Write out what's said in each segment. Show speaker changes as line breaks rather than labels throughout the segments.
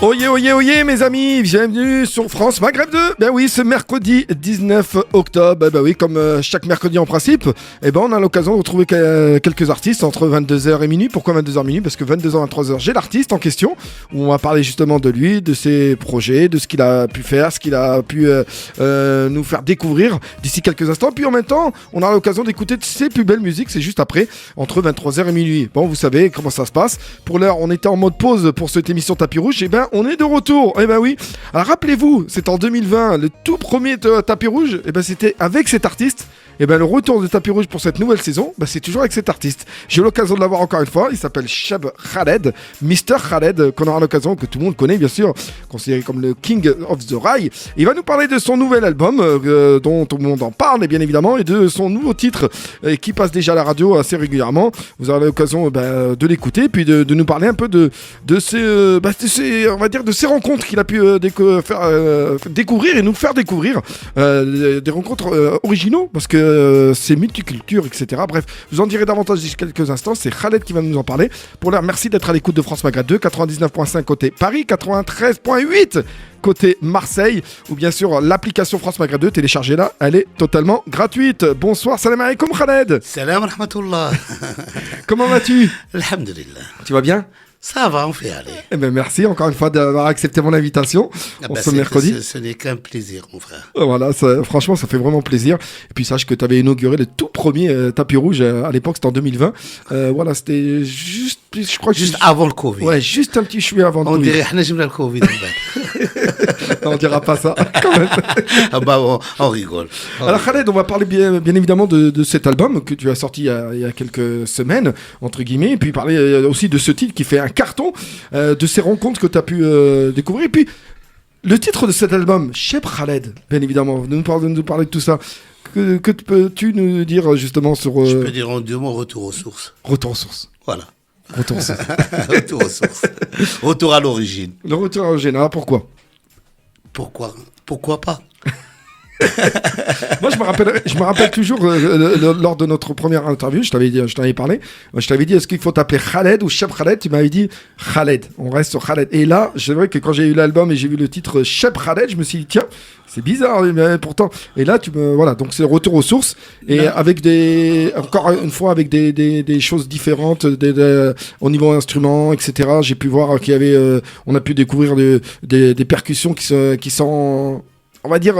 Oyez, oyez, oyez mes amis, bienvenue sur France Maghreb 2. Ben oui, ce mercredi 19 octobre, ben oui, comme chaque mercredi en principe, on a l'occasion de retrouver quelques artistes entre 22h et minuit. Pourquoi 22h minuit? Parce que 22h, 23h, j'ai l'artiste en question, où on va parler justement de lui, de ses projets, de ce qu'il a pu faire, ce qu'il a pu nous faire découvrir d'ici quelques instants. Puis en même temps, on a l'occasion d'écouter de ses plus belles musiques, c'est juste après, entre 23h et minuit. Bon, vous savez comment ça se passe. Pour l'heure, on était en mode pause pour cette émission Tapis Rouge, on est de retour. Oui. Alors rappelez-vous, c'est en 2020, le tout premier Tapis Rouge, c'était avec cet artiste. Le retour de Tapis Rouge pour cette nouvelle saison, c'est toujours avec cet artiste. J'ai eu l'occasion de l'avoir encore une fois. Il s'appelle Cheb Khaled, Mr Khaled, qu'on aura l'occasion, que tout le monde connaît bien sûr, considéré comme le King of the Rail. Il va nous parler de son nouvel album, dont tout le monde en parle, bien évidemment, et de son nouveau titre qui passe déjà à la radio assez régulièrement. Vous aurez l'occasion de l'écouter, puis de nous parler un peu de ces, on va dire, de ces rencontres qu'il a pu faire découvrir et nous faire découvrir, des rencontres originaux, parce que c'est multiculture, etc. Bref, vous en direz davantage d'ici quelques instants. C'est Khaled qui va nous en parler. Pour l'heure, merci d'être à l'écoute de France Maghreb 2, 99.5 côté Paris, 93.8 côté Marseille, ou bien sûr l'application France Maghreb 2, téléchargez-la, elle est totalement gratuite. Bonsoir, salam alaikum Khaled.
Salam rahmatullah.
Comment vas-tu?
Alhamdulillah.
Tu vas bien?
Ça va, on fait aller.
Merci encore une fois d'avoir accepté mon invitation ce mercredi.
Ce n'est qu'un plaisir, mon frère.
Voilà, franchement, ça fait vraiment plaisir. Et puis, sache que tu avais inauguré le tout premier Tapis Rouge. À l'époque, c'était en 2020. Voilà, c'était juste, je crois que
juste avant le Covid.
Ouais, juste un petit chouïa avant le Covid.
On dirait le Covid.
Non, on dira pas ça, quand même.
On rigole.
Alors, Khaled, on va parler bien évidemment de cet album que tu as sorti il y a quelques semaines, entre guillemets. Et puis, parler aussi de ce titre qui fait un carton, de ces rencontres que tu as pu découvrir. Et puis, le titre de cet album, Cheb Khaled, bien évidemment, nous parler de tout ça. Que peux-tu nous dire justement sur...
Je peux dire en deux mots, retour aux sources.
Retour aux sources.
Voilà.
Retour aux sources.
Retour aux sources. Retour à l'origine.
Le retour à l'origine. Alors pourquoi
pas?
Moi, je me rappelle toujours lors de notre première interview, je t'avais parlé. Je t'avais dit, est-ce qu'il faut t'appeler Khaled ou Cheb Khaled? Tu m'avais dit Khaled. On reste sur Khaled. Et là, c'est vrai que quand j'ai eu l'album et j'ai vu le titre Cheb Khaled, je me suis dit, tiens, c'est bizarre, mais pourtant. Et là, voilà, donc c'est le retour aux sources. Et avec encore une fois, avec des choses différentes au niveau instrument, etc. J'ai pu voir qu'il y avait, on a pu découvrir des percussions qui sont, on va dire,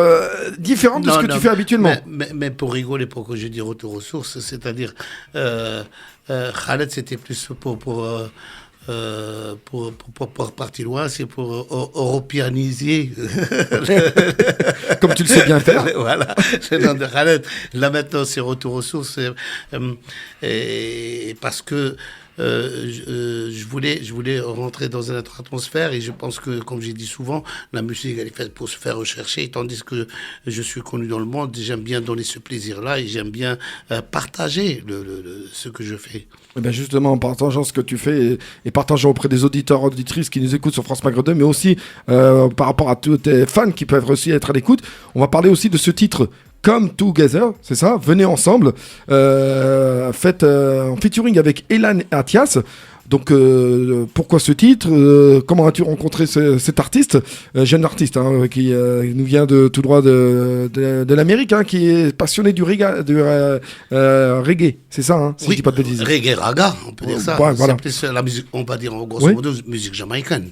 différentes de ce que tu fais habituellement.
Mais pour rigoler, pour que je dise retour aux sources, c'est-à-dire, Khaled, c'était plus pour partir loin, c'est pour européaniser.
Comme tu le sais bien faire.
Voilà, c'est le nom de Khaled. Là maintenant, c'est retour aux sources. Parce que je voulais rentrer dans une autre atmosphère, et je pense que, comme j'ai dit souvent, la musique elle est faite pour se faire rechercher, tandis que je suis connu dans le monde, j'aime bien donner ce plaisir-là et j'aime bien partager ce que je fais.
Et justement, en partageant ce que tu fais et partageant auprès des auditeurs, auditrices qui nous écoutent sur France Maghreb 2, mais aussi par rapport à tous tes fans qui peuvent aussi être à l'écoute, on va parler aussi de ce titre Come Together, c'est ça, venez ensemble, fait en featuring avec Elan Athias. Donc pourquoi ce titre, comment as-tu rencontré cet artiste, jeune artiste qui nous vient tout droit de l'Amérique, qui est passionné du reggae, c'est ça, si
oui,
je dis pas de bêtises.
Reggae raga, on peut dire ça.
Ouais, voilà.
C'est plus la musique, on va dire en grosso modo, musique jamaïcaine.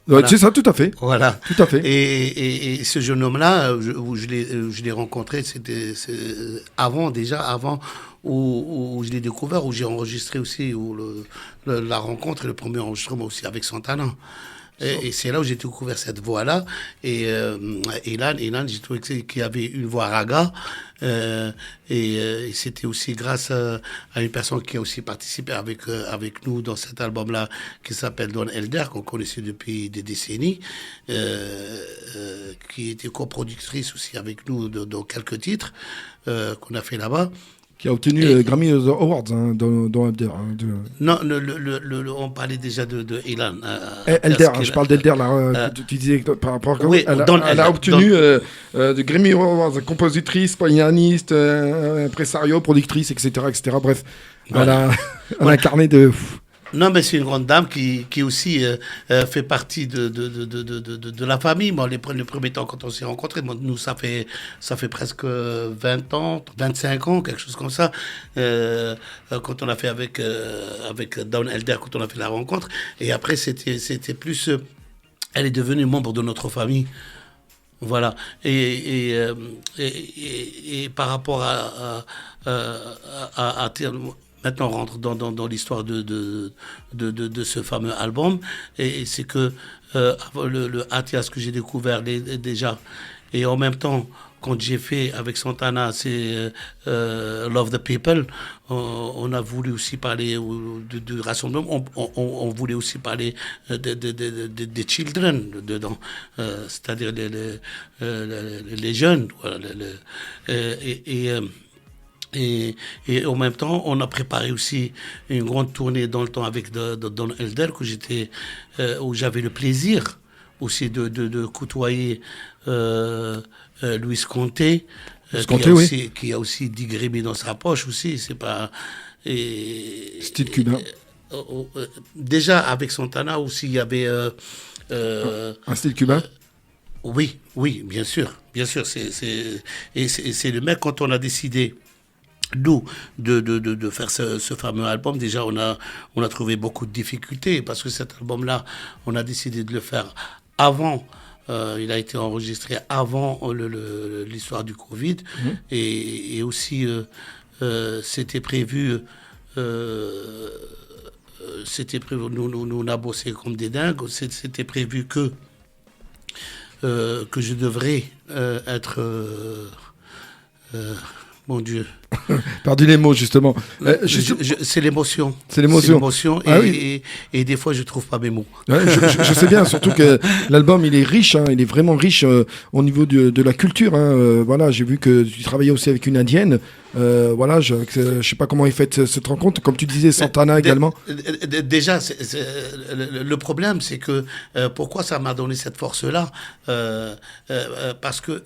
Voilà. C'est ça, tout à fait.
Voilà.
Tout à fait.
Et ce jeune homme-là, je l'ai rencontré, c'était avant où je l'ai découvert, où j'ai enregistré aussi, où la rencontre et le premier enregistrement aussi avec Santana. Et c'est là où j'ai découvert cette voix-là. Et Elan, j'ai trouvé qu'il y avait une voix raga. Et c'était aussi grâce à une personne qui a aussi participé avec nous dans cet album-là, qui s'appelle Don Elder, qu'on connaissait depuis des décennies, qui était coproductrice aussi avec nous dans quelques titres qu'on a fait là-bas.
Qui a obtenu le Grammy Awards dans Elder.
Non, on parlait déjà de Elan.
Elder, je parle d'Elder, là. Tu disais par rapport à...
Oui,
elle a obtenu de Grammy Awards, compositrice, pianiste, impresario, productrice, etc. Bref, voilà. Elle a un carnet de...
Non, mais c'est une grande dame qui aussi fait partie de la famille. Moi, les premiers temps, quand on s'est rencontrés, moi, nous, ça fait presque 20 ans, 25 ans, quelque chose comme ça, quand on a fait avec Down Elder, quand on a fait la rencontre. Et après, c'était plus... elle est devenue membre de notre famille. Voilà. Et par rapport maintenant, on rentre dans l'histoire de ce fameux album. Et c'est que le Atias que j'ai découvert déjà, et en même temps, quand j'ai fait avec Santana, c'est Love the People, on a voulu aussi parler du rassemblement, on voulait aussi parler des children dedans, c'est-à-dire les jeunes. Voilà, et en même temps, on a préparé aussi une grande tournée dans le temps avec Don Elder, où j'avais le plaisir aussi de côtoyer Luis Conté, qui a aussi Dick Remy dans sa poche aussi. C'est pas...
Style cubain.
Déjà, avec Santana aussi, il y avait...
un style cubain.
Oui, bien sûr. C'est le mec, quand on a décidé nous, de faire ce fameux album, déjà, on a trouvé beaucoup de difficultés, parce que cet album-là, on a décidé de le faire avant. Il a été enregistré avant l'histoire du Covid. Et aussi, c'était prévu... nous, on a bossé comme des dingues. C'était prévu que je devrais être... mon Dieu.
Perdu les mots, justement.
C'est l'émotion.
C'est l'émotion.
Et des fois, je ne trouve pas mes mots.
Ouais, je sais bien, surtout que l'album, il est riche, il est vraiment riche au niveau de la culture. Voilà, j'ai vu que tu travaillais aussi avec une indienne. Voilà, je ne sais pas comment est faite cette rencontre. Comme tu disais, Santana également.
Déjà, le problème, c'est que pourquoi ça m'a donné cette force-là, parce que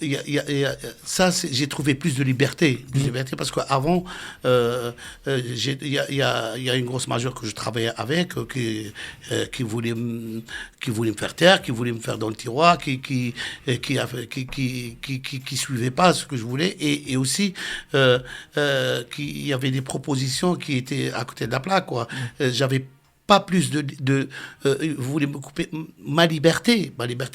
ça, j'ai trouvé plus de liberté. Parce qu'avant, il y a une grosse majeure que je travaillais avec, qui voulait me faire taire, qui voulait me faire dans le tiroir, qui suivait pas ce que je voulais, et aussi qu'il y avait des propositions qui étaient à côté de la plaque, quoi. J'avais pas plus vous voulez me couper ma liberté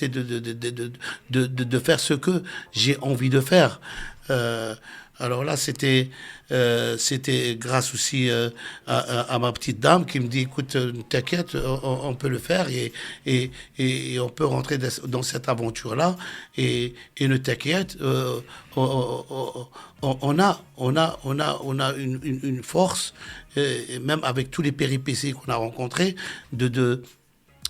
de faire ce que j'ai envie de faire. Alors là, c'était grâce aussi à ma petite dame qui me dit, écoute, t'inquiète, on peut le faire et on peut rentrer dans cette aventure-là et ne t'inquiète, on a une force, et même avec tous les péripéties qu'on a rencontrées,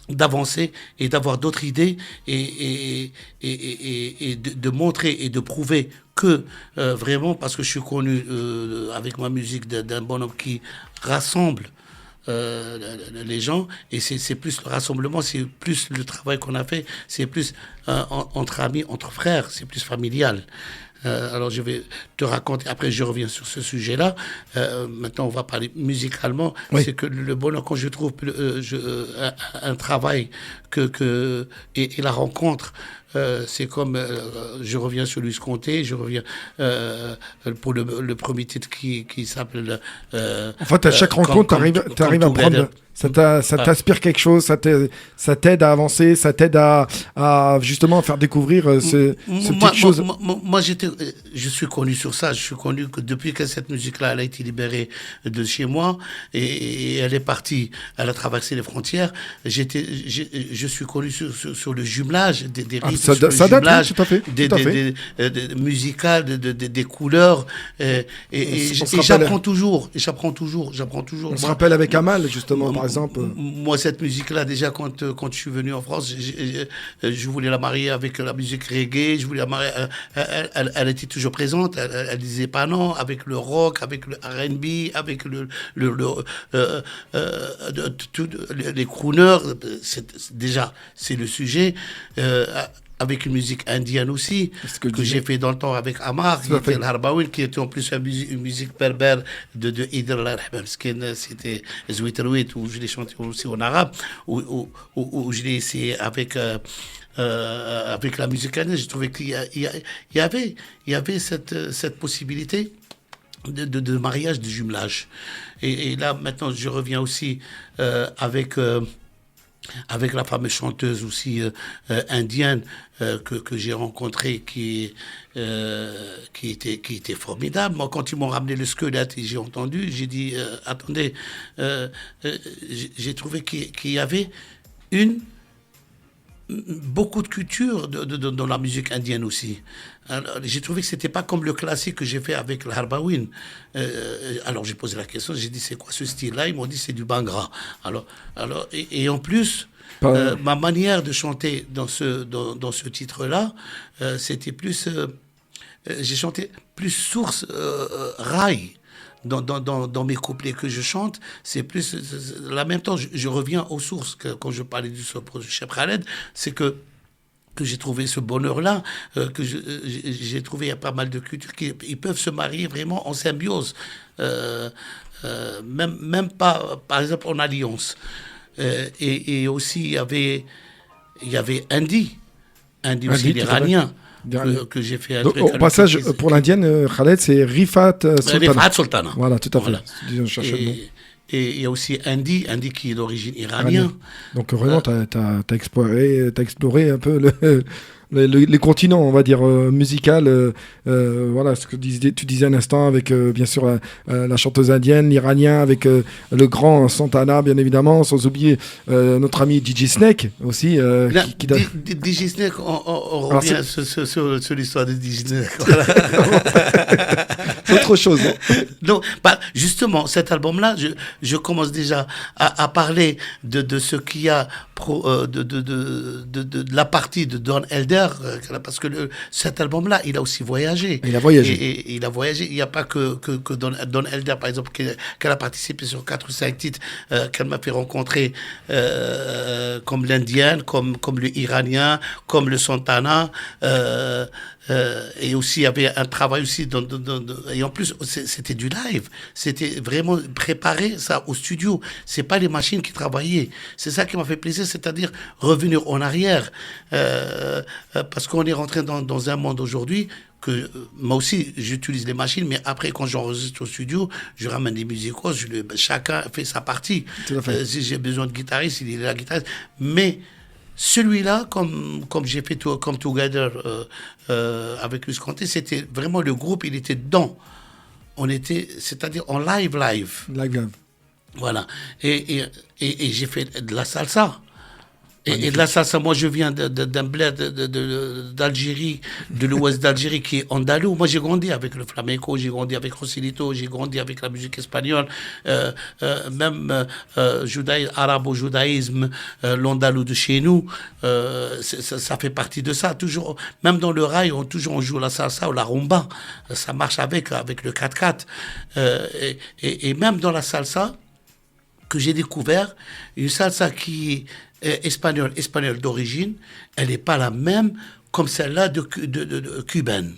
d'avancer et d'avoir d'autres idées et de montrer et de prouver que vraiment, parce que je suis connu avec ma musique d'un bonhomme qui rassemble les gens, et c'est plus le rassemblement, c'est plus le travail qu'on a fait, c'est plus entre amis, entre frères, c'est plus familial. Alors je vais te raconter, après je reviens sur ce sujet-là. Maintenant on va parler musicalement. Oui. C'est que le bonheur, quand je trouve un travail et la rencontre, c'est comme, je reviens sur Luis Conté, je reviens pour le premier titre qui s'appelle...
en fait, à chaque rencontre, t'arrives à prendre... Ça t'inspire quelque chose, ça t'aide à avancer, ça t'aide à justement faire découvrir ces petites choses.
Moi, je suis connu sur ça. Je suis connu que depuis que cette musique-là, elle a été libérée de chez moi et elle est partie, elle a traversé les frontières. Je suis connu sur le jumelage des rythmes,
ça date, oui, tout à fait.
Des musicales, des couleurs. Et j'apprends toujours.
On se rappelle avec Amal, justement, par exemple.
Moi, cette musique-là, déjà, quand je suis venu en France, je voulais la marier avec la musique reggae, je voulais la marier, elle était toujours présente, elle disait pas non, avec le rock, avec le R&B, avec les crooners, déjà, c'est le sujet. avec une musique indienne aussi, que j'ai fait dans le temps avec Amar, qui était l'Harbawin, qui était en plus une musique berbère de Idr al-Rahman, c'était Zouitrouit, où je l'ai chanté aussi en arabe, où je l'ai essayé avec la musique indienne. J'ai trouvé qu'il y avait cette possibilité de mariage, de jumelage. Et là, maintenant, je reviens aussi avec la fameuse chanteuse aussi indienne que j'ai rencontrée, qui était formidable. Moi, quand ils m'ont ramené le squelette et j'ai entendu, j'ai dit, attendez, j'ai trouvé qu'il y avait beaucoup de culture dans la musique indienne aussi. Alors, j'ai trouvé que c'était pas comme le classique que j'ai fait avec le Harbawin. Alors j'ai posé la question, j'ai dit c'est quoi ce style-là? Ils m'ont dit c'est du Bhangra. Alors et en plus ma manière de chanter dans ce titre-là, c'était plus j'ai chanté plus source rail. Dans mes couplets que je chante, c'est plus... En même temps, je reviens aux sources. Quand je parlais du Chef Khaled, c'est que j'ai trouvé ce bonheur-là, que j'ai trouvé il y a pas mal de cultures qui ils peuvent se marier vraiment en symbiose. Même pas, par exemple, en alliance. Et aussi, il y avait Andy aussi, l'Iranien. Que j'ai fait un
donc,
truc.
Au passage, pour l'indienne, Khaled, c'est Rifat Sultana.
Rifat Sultana.
Voilà, tout à fait.
Voilà. Et il y a aussi Andy qui est d'origine iranienne.
Donc vraiment, t'as exploré un peu les continents, on va dire, musical. Voilà, ce que tu disais un instant avec, bien sûr, la chanteuse indienne, l'Iranien, avec le grand Santana, bien évidemment, sans oublier notre ami DJ Snake aussi.
DJ Snake, on revient sur l'histoire de DJ Snake. Voilà.
C'est autre chose.
Non, justement, cet album-là, je commence déjà à parler de ce qu'il y a de la partie de Don Elder, parce que cet album-là, il a aussi voyagé.
Il a voyagé.
Et il a voyagé. Il n'y a pas que Don Elder, par exemple, qu'elle a participé sur 4 ou 5 titres qu'elle m'a fait rencontrer, comme l'Indienne, comme le Iranien, comme le Santana. Et aussi, il y avait un travail aussi. Et en plus, c'était du live. C'était vraiment préparé, ça, au studio. C'est pas les machines qui travaillaient. C'est ça qui m'a fait plaisir, c'est-à-dire revenir en arrière. Parce qu'on est rentré dans un monde aujourd'hui que moi aussi, j'utilise les machines, mais après, quand j'enregistre au studio, je ramène des musicos, chacun fait sa partie. Si j'ai besoin de guitariste, il est la guitariste. Mais celui-là, comme j'ai fait comme Together avec Luis Conté, c'était vraiment le groupe, il était dedans. C'est-à-dire en live. Voilà. Et j'ai fait de la salsa. Et de la salsa, moi je viens d'un bled d'Algérie, de l'ouest d'Algérie qui est andalou. Moi j'ai grandi avec le flamenco, j'ai grandi avec Joselito, j'ai grandi avec la musique espagnole, même arabo-judaïsme, l'andalou de chez nous, ça fait partie de ça. Toujours, même dans le rail, on joue la salsa ou la rumba, ça marche avec le 4/4. Et même dans la salsa, que j'ai découvert, une salsa qui est espagnole d'origine, elle n'est pas la même comme celle-là de cubaine,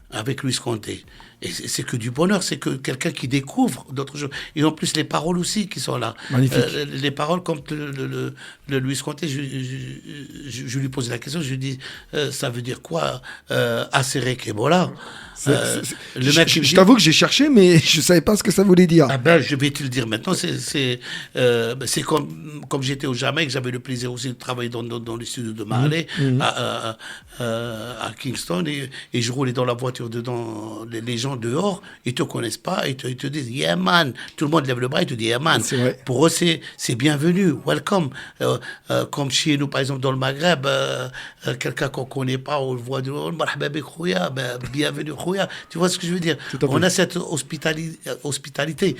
avec Luis Conté. Et c'est que du bonheur, c'est que quelqu'un qui découvre d'autres choses. Et en plus, les paroles aussi qui sont là.
Magnifique.
Les paroles, comme le Luis Conté, je lui posais la question, je lui dis, ça veut dire quoi, Acere Kebola?
Je t'avoue que j'ai cherché, mais je ne savais pas ce que ça voulait dire.
Ah ben, je vais te le dire maintenant. C'est comme j'étais au Jamaïque, j'avais le plaisir aussi de travailler dans le studio de Marley, à Kingston, et je roulais dans la voiture dedans. Les gens dehors, ils te connaissent pas, ils te disent yeah man. Tout le monde lève le bras et te dit yeah man. Pour eux, c'est bienvenu, welcome. Comme chez nous, par exemple, dans le Maghreb, quelqu'un qu'on connaît pas, on le voit de bienvenue. Tu vois ce que je veux dire? On a cette hospitalité.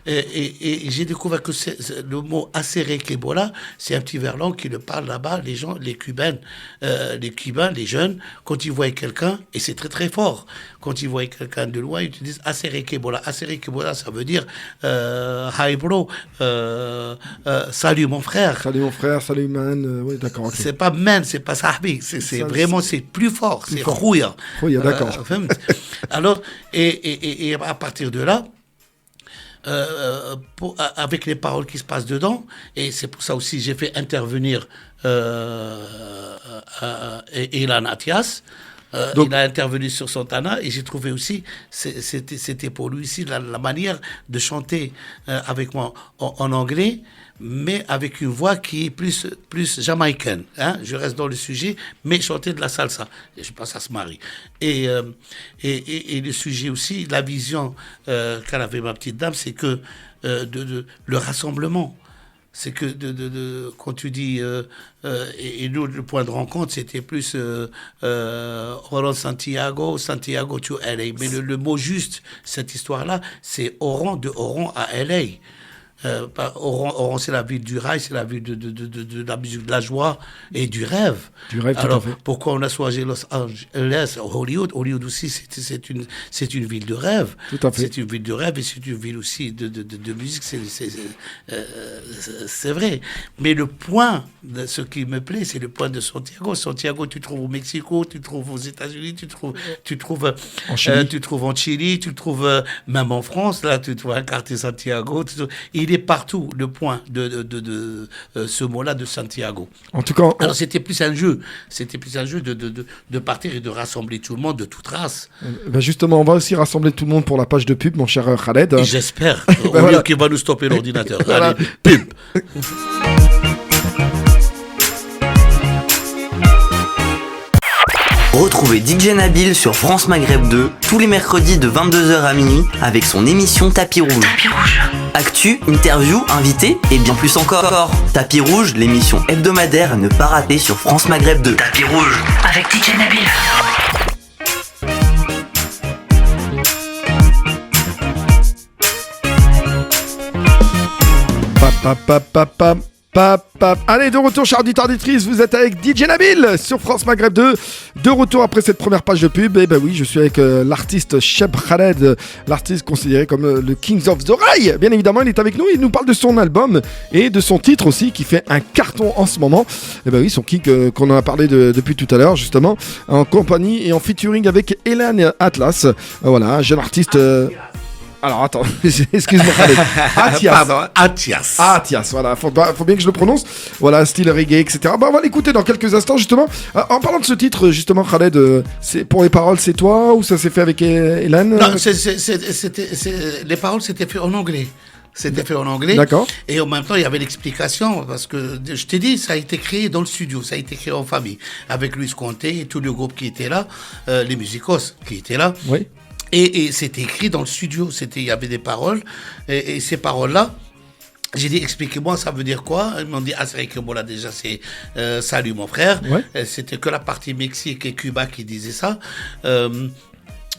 Et j'ai découvert que le mot Acere Kebola, c'est un petit verlan qui le parle là-bas, les Cubains, les jeunes, quand ils voient quelqu'un, et c'est très très fort, quand ils voient avec quelqu'un de loin, ils te disent Asere Kebola. Asere Kebola, ça veut dire Hi bro, salut mon frère.
Salut mon frère, salut man. Oui, d'accord. Okay.
C'est pas man, c'est pas sahbi. C'est vraiment, c'est plus fort. C'est Khouya.
Khouya, d'accord.
Alors, et à partir de là, avec les paroles qui se passent dedans, et c'est pour ça aussi j'ai fait intervenir Ilan Atias. Il a intervenu sur Santana et j'ai trouvé aussi, c'était pour lui aussi la manière de chanter avec moi en anglais, mais avec une voix qui est plus jamaïcaine. Hein? Je reste dans le sujet, mais chanter de la salsa. Et je pense à se marie. Et le sujet aussi, la vision qu'elle avait ma petite dame, c'est que le rassemblement. C'est que quand tu dis et nous le point de rencontre c'était plus Oran Santiago to LA, mais le mot juste cette histoire là c'est de Oran à LA. Oran, c'est la ville du rail, c'est la ville de la musique, de la joie et du rêve.
Du rêve,
alors,
tout à fait.
Pourquoi on a choisi Los Angeles, Hollywood aussi, c'est une ville de rêve.
Tout à fait.
C'est une ville de rêve et c'est une ville aussi de musique, c'est vrai. Mais le point, de ce qui me plaît, c'est le point de Santiago. Santiago, tu trouves au Mexico, tu trouves aux États-Unis, tu trouves
en Chili.
Tu trouves en Chili, tu trouves même en France, là, tu trouves un quartier Santiago. Il est partout le point de ce mot-là de Santiago.
En tout cas,
alors c'était plus un jeu de partir et de rassembler tout le monde de toute race.
Ben justement, on va aussi rassembler tout le monde pour la page de pub, mon cher Khaled.
Et j'espère. Au lieu qu'il va nous stopper l'ordinateur.
Voilà.
Allez, pub.
Retrouvez DJ Nabil sur France Maghreb 2 tous les mercredis de 22h à minuit avec son émission Tapis Rouge. Actu, interview, invité et bien plus encore. Tapis Rouge, l'émission hebdomadaire à ne pas rater sur France Maghreb 2. Tapis Rouge
avec DJ Nabil.
Allez, de retour, chers auditeurs auditrices, vous êtes avec DJ Nabil sur France Maghreb 2. De retour après cette première page de pub. Et ben oui, je suis avec l'artiste Cheb Khaled, l'artiste considéré comme le Kings of the Rail. Bien évidemment, il est avec nous. Il nous parle de son album et de son titre aussi qui fait un carton en ce moment. Et ben oui, son kick qu'on en a parlé depuis tout à l'heure, justement, en compagnie et en featuring avec Elan Atlas. Voilà, un jeune artiste. Alors attends, excuse-moi Khaled. Atias.
Pardon, Atias.
Atias, voilà, faut bien que je le prononce. Voilà, style reggae, etc. Bah, on va l'écouter dans quelques instants, justement. En parlant de ce titre, justement, Khaled, c'est, pour les paroles, c'est toi ou ça s'est fait avec Elan?
Non, les paroles, c'était fait en anglais. C'était fait en anglais.
D'accord.
Et en même temps, il y avait l'explication, parce que je t'ai dit, ça a été créé dans le studio, ça a été créé en famille, avec Luis Conté et tout le groupe qui était là, les musicos qui étaient là.
Oui.
Et c'était écrit dans le studio, il y avait des paroles, et ces paroles-là, j'ai dit, expliquez-moi, ça veut dire quoi? Ils m'ont dit, c'est vrai que bon, là, déjà, c'est salut mon frère.
Ouais.
C'était que la partie Mexique et Cuba qui disait ça.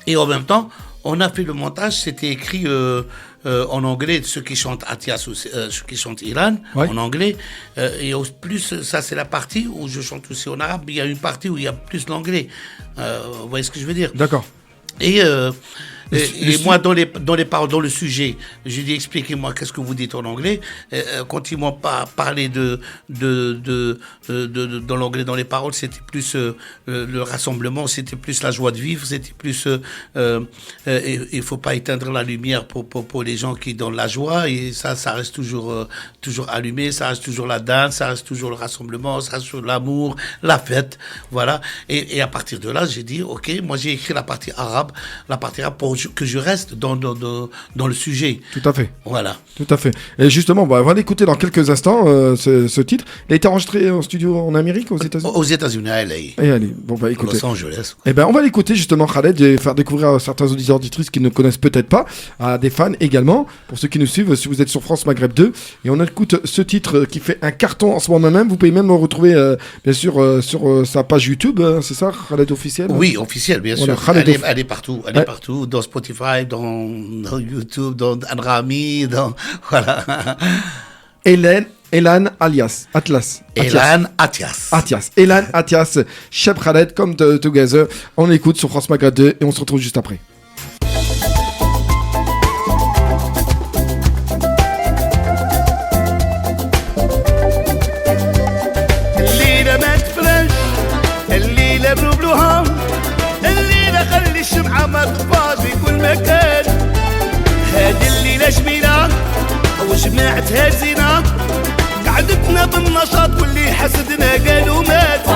Et en même temps, on a fait le montage, c'était écrit en anglais, ceux qui chantent Atias ou ceux qui chantent Ilan, en anglais. Et au plus, ça, c'est la partie où je chante aussi en arabe. Il y a une partie où il y a plus l'anglais. Vous voyez ce que je veux dire?
D'accord.
Et moi, dans les paroles, dans le sujet, j'ai dit, expliquez-moi qu'est-ce que vous dites en anglais. Quand ils m'ont parlé dans l'anglais, dans les paroles, c'était plus le rassemblement, c'était plus la joie de vivre, c'était plus il faut pas éteindre la lumière pour les gens qui dans la joie, et ça reste toujours allumé, ça reste toujours la danse, ça reste toujours le rassemblement, ça reste toujours l'amour, la fête, voilà. Et à partir de là, j'ai dit, ok, moi j'ai écrit la partie arabe pour que je reste dans le sujet.
Tout à fait.
Voilà.
Tout à fait. Et justement, on va l'écouter dans quelques instants, ce titre. Il a été enregistré en studio en Amérique, aux États-Unis?
Aux États-Unis, à LA.
Et allez, bon, bah écoutez.
Los Angeles.
Eh ben, on va l'écouter justement, Khaled, et faire découvrir à certains auditeurs auditrices qui ne connaissent peut-être pas, à des fans également, pour ceux qui nous suivent, si vous êtes sur France Maghreb 2. Et on écoute ce titre qui fait un carton en ce moment même. Vous pouvez même le retrouver, bien sûr, sur sa page YouTube, c'est ça, Khaled officiel?
Oui, officiel, bien
voilà,
sûr. Elle est partout. Elle est partout, dans Spotify, dans YouTube, dans Anrami, voilà.
Elan Atlas.
Elan Atias.
Elan Atias. Cheb Khaled, Come Together. On écoute sur France Maghreb 2 et on se retrouve juste après.
سمعتها زينة قعدتنا بالنشاط واللي حسدنا قالوا مات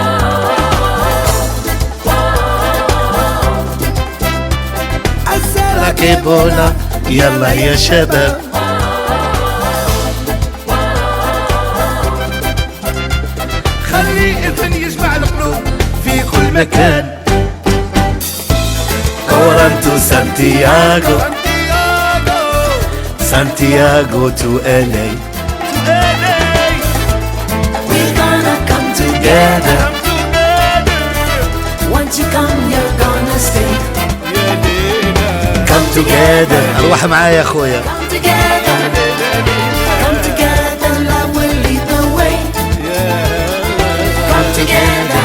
عسالك ايبولا يلا يا شباب خلي إذن يجمع القلوب في كل مكان Toronto, Santiago, Santiago to LA.
We're gonna come together. Once you come, you're gonna stay.
Come together. روح معايا يا اخويا.
Come together. Come together, love will lead the way. Come together.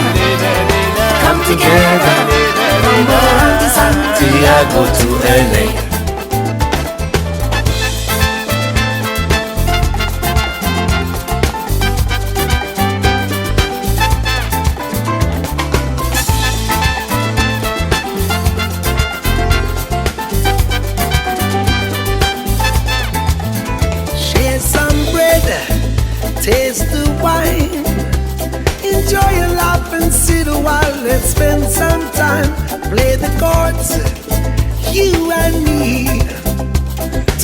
Come together. From Toronto to Santiago to LA.
Share some bread, taste the wine. Enjoy your laugh and sit a while. Let's spend some time. Play the chords, you and me.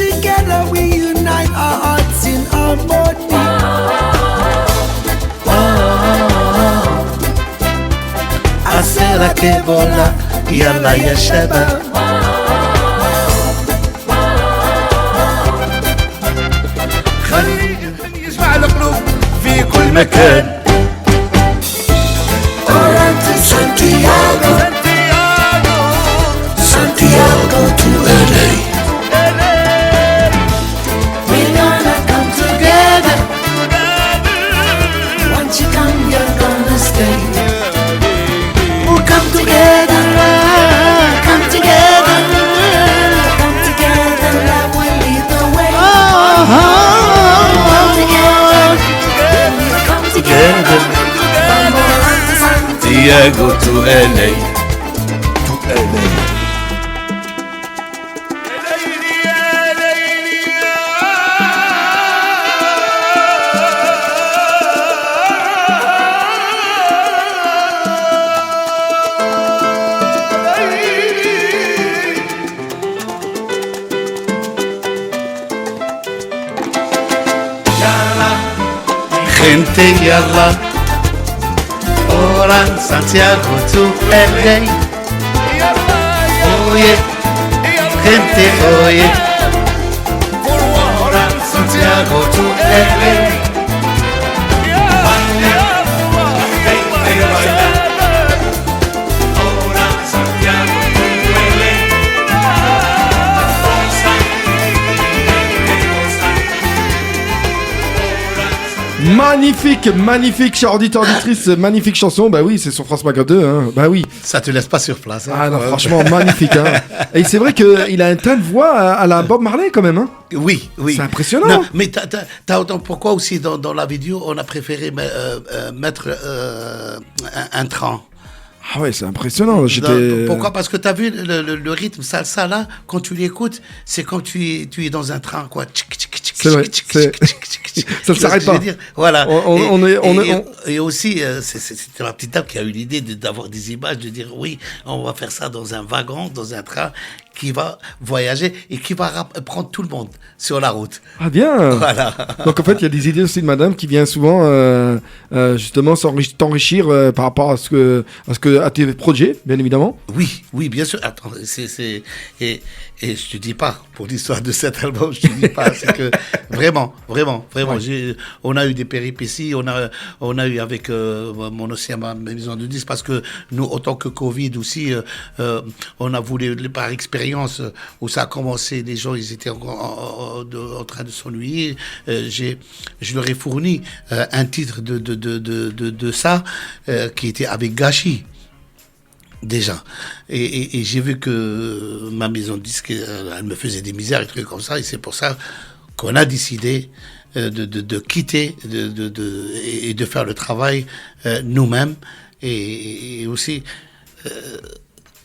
Together we unite our hearts in harmony. عسالك ايبولا يلا يا شباب خلي يجمع القلوب في كل مكان
Toronto, Santiago. Santiago to LA. We're gonna come together. Once you come, you're gonna stay. We'll come together. Come together. Come together, love will lead the way. Come together. Come together. From Toronto to
Santiago to LA to LA Gente yalla Ora Santiago to LA Oh yeah Gente oh yeah Ora Santiago to LA
Magnifique, chers auditeurs, auditrices, magnifique chanson. Bah oui, c'est sur France Maghreb 2, hein. Bah oui.
Ça te laisse pas sur place. Hein.
Ah non, franchement, magnifique. Hein. Et c'est vrai qu'il a un teint de voix à la Bob Marley quand même. Hein.
Oui.
C'est impressionnant.
Non, mais pourquoi aussi dans la vidéo, on a préféré mettre un train
Ah ouais, c'est impressionnant.
Pourquoi ? Parce que tu as vu le rythme salsa là, quand tu l'écoutes, c'est comme tu es dans un train, quoi.
C'est vrai. Ça ne s'arrête pas.
Voilà.
Et
aussi, c'était la petite dame qui a eu l'idée d'avoir des images, de dire oui, on va faire ça dans un wagon, dans un train qui va voyager et qui va prendre tout le monde sur la route.
Ah bien.
Voilà.
Donc en fait, il y a des idées aussi de madame qui vient souvent justement t'enrichir par rapport à à tes projets, bien évidemment.
Oui, bien sûr. Attends, et je te dis pas, pour l'histoire de cet album, je te dis pas, c'est que vraiment, ouais. On a eu des péripéties, on a eu avec mon ancienne maison de disques, parce que nous, autant que Covid aussi, on a voulu, par expérience, où ça a commencé, les gens, ils étaient en train de s'ennuyer, je leur ai fourni un titre de ça, qui était avec Gachi. Déjà. Et j'ai vu que ma maison de disque, elle me faisait des misères et trucs comme ça. Et c'est pour ça qu'on a décidé de quitter et de faire le travail nous-mêmes. Et aussi,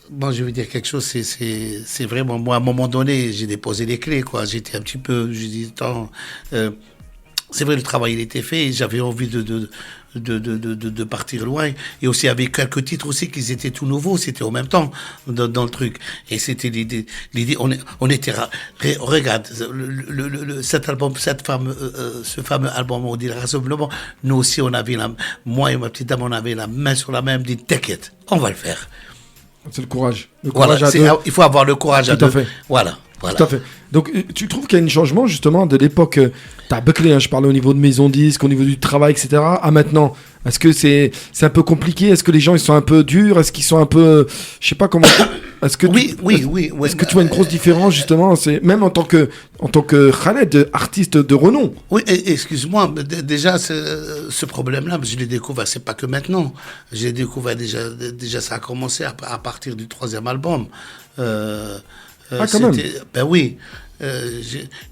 bon, je vais dire quelque chose, c'est vraiment, moi, à un moment donné, j'ai déposé les clés, quoi. J'étais un petit peu, je dis, attends, c'est vrai, le travail, il était fait, et j'avais envie de partir loin. Et aussi, avec quelques titres aussi qui étaient tout nouveaux, c'était en même temps, dans le truc. Et c'était l'idée, on était, regarde, cet album, ce fameux album, on dit le rassemblement, nous aussi, moi et ma petite dame, on avait la main sur la main, on dit, t'inquiète, on va le faire.
C'est le courage. Le
Voilà,
courage à deux.
il faut avoir le courage à
Tout à
deux.
fait.
Voilà.
Tout à fait. Donc, tu trouves qu'il y a un changement, justement, de l'époque, t'as bâclé, hein, je parlais au niveau de maison disque, au niveau du travail, etc., à maintenant. Est-ce que c'est un peu compliqué? Est-ce que les gens, ils sont un peu durs? Est-ce qu'ils sont un peu, je sais pas comment, est-ce que
Oui.
Est-ce que tu vois une grosse différence, justement, c'est, même en tant que Khaled, artiste de renom?
Oui, excuse-moi, déjà, ce problème-là, je l'ai découvert, c'est pas que maintenant. Je l'ai découvert déjà, ça a commencé à partir du 3e album.
Quand même.
Ben oui.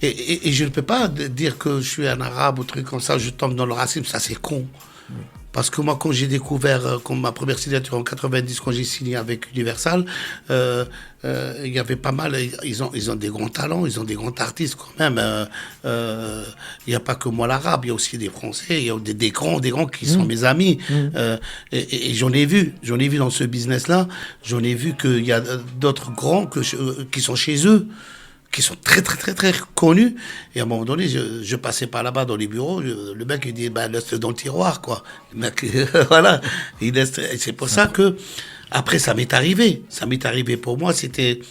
Et je ne peux pas dire que je suis un arabe ou truc comme ça, je tombe dans le racisme, ça c'est con. Parce que moi, quand j'ai découvert, comme ma première signature en 90, quand j'ai signé avec Universal, il y avait pas mal, ils ont des grands talents, ils ont des grands artistes quand même. Il n'y a pas que moi l'arabe, il y a aussi des Français, il y a des grands qui sont mes amis. Et j'en ai vu dans ce business-là, j'en ai vu qu'il y a d'autres grands qui sont chez eux, qui sont très connus, et à un moment donné je passais par là-bas dans les bureaux, le mec il dit laisse-le dans le tiroir, quoi. Le mec voilà, il laisse. C'est pour ça que après ça m'est arrivé pour moi, c'était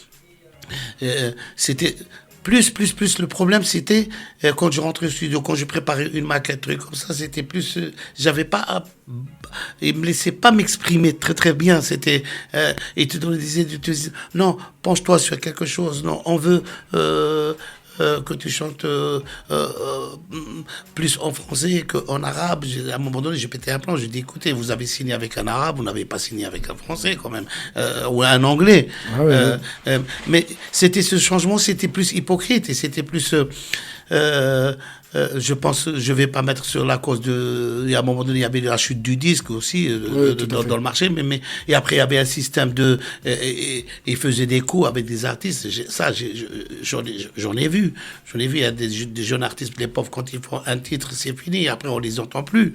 plus le problème, c'était quand je rentrais au studio, quand je préparais une maquette, truc comme ça, c'était plus j'avais pas il me laissait pas m'exprimer très bien, c'était et tu disais non, penche-toi sur quelque chose, non, on veut que tu chantes plus en français qu'en arabe. À un moment donné, j'ai pété un plan. J'ai dit, écoutez, vous avez signé avec un arabe, vous n'avez pas signé avec un français quand même, ou un anglais.
Ah ouais,
mais c'était ce changement, c'était plus hypocrite et c'était plus... je pense, je vais pas mettre sur la cause de. À un moment donné, il y avait la chute du disque aussi dans le marché, mais et après il y avait un système de. Il faisait des coups avec des artistes. J'en ai vu. Il y a des jeunes artistes, les pauvres, quand ils font un titre, c'est fini. Après, on les entend plus.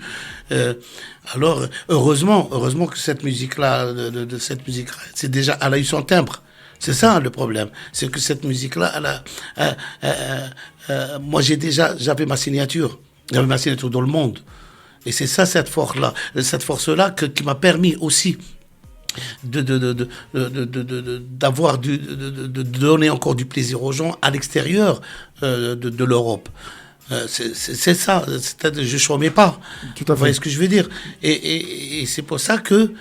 Alors, heureusement que cette musique-là, cette musique, c'est déjà, elle a eu son timbre. C'est ça le problème, c'est que cette musique-là, moi j'avais ma signature dans le monde, et c'est ça cette force-là qui m'a permis aussi de donner encore du plaisir aux gens à l'extérieur de l'Europe. C'est ça, c'est-à-dire je chômais pas.
Tout à fait.
Vous voyez ce que je veux dire, et c'est pour ça que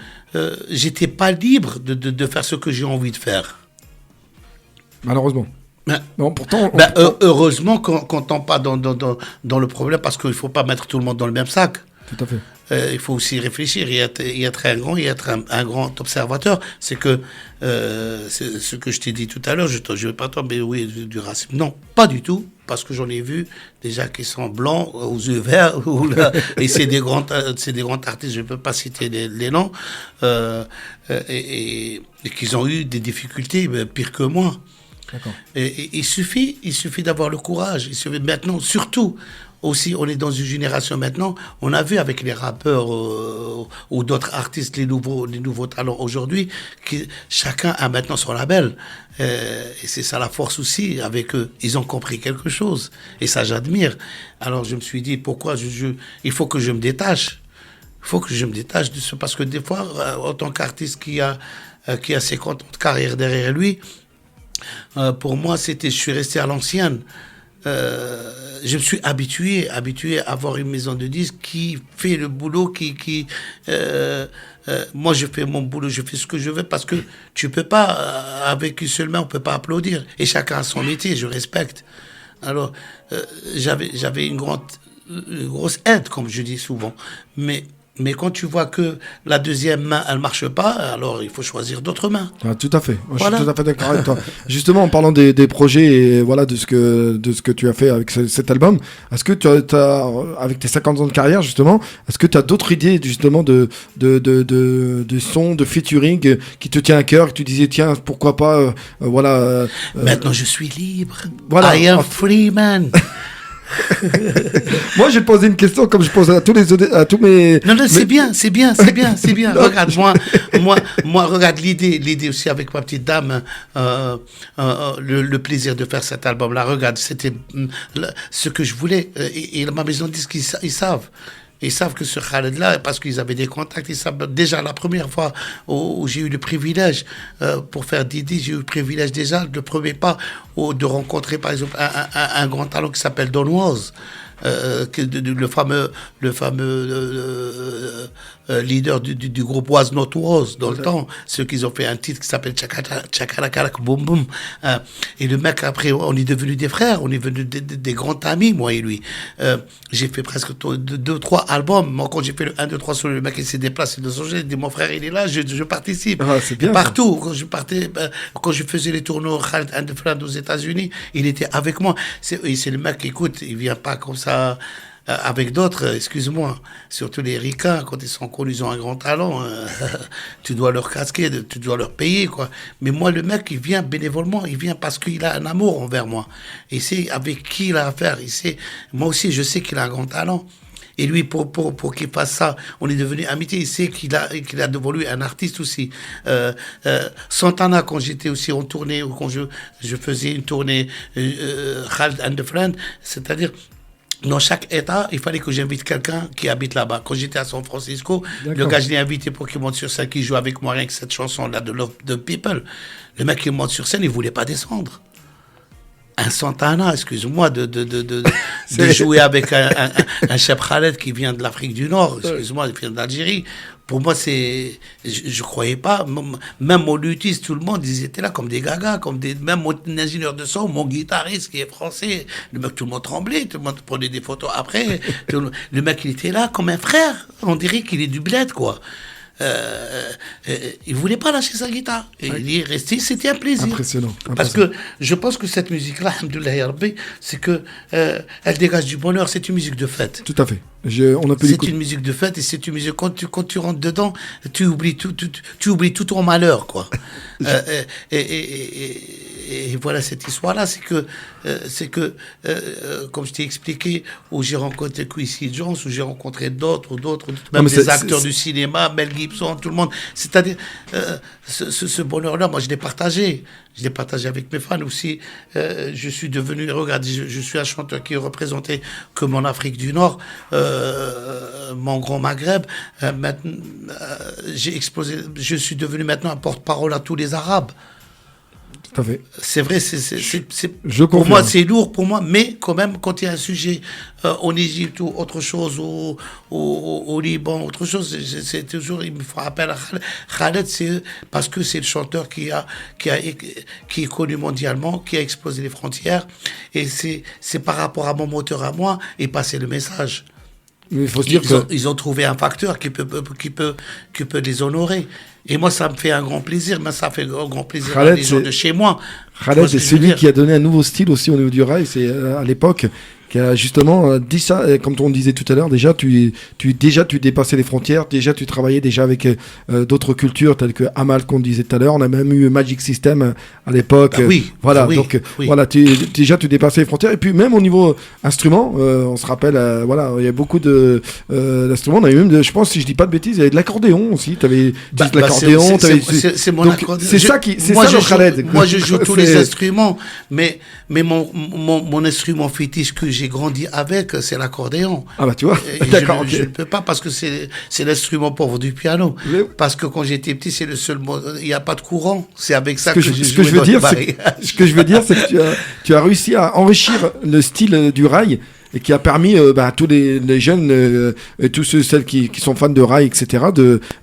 j'étais pas libre de faire ce que j'ai envie de faire.
Malheureusement. Non, pourtant.
Heureusement qu'on tombe pas dans le problème, parce qu'il faut pas mettre tout le monde dans le même sac.
Tout à fait.
Il faut aussi réfléchir et être un grand observateur. C'est que c'est ce que je t'ai dit tout à l'heure. Je vais pas tomber du racisme. Non, pas du tout, parce que j'en ai vu déjà qui sont blancs aux yeux verts et c'est des grands artistes. Je ne peux pas citer les noms et qu'ils ont eu des difficultés pire que moi.
D'accord.
Et il suffit d'avoir le courage. Maintenant, surtout, aussi, on est dans une génération maintenant, on a vu avec les rappeurs ou d'autres artistes, les nouveaux talents aujourd'hui, chacun a maintenant son label. Et c'est ça la force aussi avec eux. Ils ont compris quelque chose. Et ça, j'admire. Alors, je me suis dit, pourquoi il faut que je me détache. Il faut que je me détache de ce... Parce que des fois, en tant qu'artiste qui a 50 ans de carrière derrière lui, pour moi, je suis resté à l'ancienne. Je me suis habitué à avoir une maison de disques qui fait le boulot, moi je fais mon boulot, je fais ce que je veux, parce que tu peux pas, avec une seule main, on peut pas applaudir. Et chacun a son métier, je respecte. Alors, j'avais une grosse aide, comme je dis souvent. Mais Mais quand tu vois que la deuxième main, elle marche pas, alors il faut choisir d'autres mains.
Ah, tout à fait. Moi,
Voilà.
je suis tout à fait d'accord avec toi. Justement, en parlant des projets et voilà de ce que tu as fait avec cet album, est-ce que avec tes 50 ans de carrière justement, est-ce que tu as d'autres idées justement de sons, de featuring qui te tient à cœur, que tu disais tiens pourquoi pas
Maintenant je suis libre.
Voilà.
I am free man.
Moi, je vais te poser une question comme je pose à tous mes.
Non, c'est bien.
Non,
Regarde, moi, regarde l'idée aussi avec ma petite dame, le plaisir de faire cet album-là. Regarde, c'était ce que je voulais. Et ma maison de disques, ils savent. Ils savent que ce Khaled-là, parce qu'ils avaient des contacts, ils savent déjà la première fois où j'ai eu le privilège, pour faire Didi, j'ai eu le privilège déjà, le premier pas, de rencontrer par exemple un grand talent qui s'appelle Don Was. Le fameux leader du groupe Was Not Was dans le temps, ceux qui ont fait un titre qui s'appelle Chakarakalak Boum Boum, et le mec après on est devenus des frères, on est devenus des grands amis, moi et lui. J'ai fait presque 2-3 albums. Moi quand j'ai fait le 1, 2, 3 sur le mec il s'est déplacé de son jeu, il dit mon frère il est là, je participe.
C'est bien,
partout quand je partais, quand je faisais les tournois Khaled and the Friends aux États-Unis, il était avec moi. C'est le mec, écoute, il vient pas comme ça avec d'autres, excuse-moi, surtout les ricains, quand ils sont connus, ils ont un grand talent, tu dois leur casquer, tu dois leur payer, quoi. Mais moi, le mec, il vient bénévolement, il vient parce qu'il a un amour envers moi. Il sait avec qui il a affaire, moi aussi, je sais qu'il a un grand talent. Et lui, pour qu'il fasse ça, on est devenu amitié. Il sait qu'il a devant lui un artiste aussi. Santana, quand j'étais aussi en tournée, ou quand je faisais une tournée Khaled and the Friends, c'est-à-dire, dans chaque État, il fallait que j'invite quelqu'un qui habite là-bas. Quand j'étais à San Francisco, le gars, je l'ai invité pour qu'il monte sur scène, qu'il joue avec moi rien que cette chanson-là de Love the People. Le mec, il monte sur scène, il voulait pas descendre. Un Santana, excuse-moi, de jouer avec un chef Khaled qui vient de l'Afrique du Nord, excuse-moi, il vient d'Algérie. Pour moi, je croyais pas, même mon luthiste, tout le monde, ils étaient là comme des gagas, même mon ingénieur de son, mon guitariste qui est français, le mec, tout le monde tremblait, tout le monde prenait des photos après, le mec, il était là comme un frère, on dirait qu'il est du bled, quoi. Il voulait pas lâcher sa guitare. Et il est resté, c'était un plaisir.
Impressionnant.
Parce que je pense que cette musique-là, alhamdoulilah ya Rabbi, c'est que elle dégage du bonheur, c'est une musique de fête.
Tout à fait. On a pu
c'est une musique de fête et c'est une musique, quand tu rentres dedans, tu oublies tout ton malheur, quoi. Et voilà cette histoire-là, c'est que comme je t'ai expliqué, où j'ai rencontré Quincy Jones, où j'ai rencontré d'autres, même des acteurs du cinéma, Mel Gibson, tout le monde. C'est-à-dire, ce bonheur-là, moi, je l'ai partagé. Je l'ai partagé avec mes fans aussi. Je suis devenu, regarde, je suis un chanteur qui est représenté comme en Afrique du Nord, mon grand Maghreb. J'ai explosé, je suis devenu maintenant un porte-parole à tous les Arabes.
Tout à fait.
C'est vrai, pour moi, c'est lourd pour moi, mais quand même, quand il y a un sujet en Égypte ou autre chose, au Liban, autre chose, c'est toujours, il me faut appel à Khaled, c'est parce que c'est le chanteur qui est connu mondialement, qui a explosé les frontières, et c'est par rapport à mon moteur à moi, et passer le message.
Mais il faut se dire
ils ont trouvé un facteur qui peut les honorer. Et moi, ça me fait un grand plaisir, mais ça fait un grand plaisir à des gens de chez moi.
Khaled, c'est celui qui a donné un nouveau style aussi au niveau du rail. C'est à l'époque qui a justement dit ça, comme on disait tout à l'heure, déjà tu dépassais les frontières, déjà tu travaillais déjà avec d'autres cultures telles que Amal qu'on disait tout à l'heure, on a même eu Magic System à l'époque. Voilà, déjà tu dépassais les frontières, et puis même au niveau instrument, on se rappelle, il y a beaucoup d'instruments, on avait même, je pense, si je dis pas de bêtises, il y avait de l'accordéon aussi, t'avais de l'accordéon,
c'est mon accordéon.
C'est ça le Khaled.
Moi je joue tous les instruments, mais mon instrument fétiche que j'ai grandi avec, c'est l'accordéon.
Ah bah tu vois, d'accord.
Je ne peux pas parce que c'est l'instrument pauvre du piano. Mais... Parce que quand j'étais petit, c'est le seul mot, il n'y a pas de courant. C'est avec ça que je
ce que je veux dire, c'est que tu as réussi à enrichir le style du rail et qui a permis à tous les jeunes et tous celles qui sont fans de rail, etc.,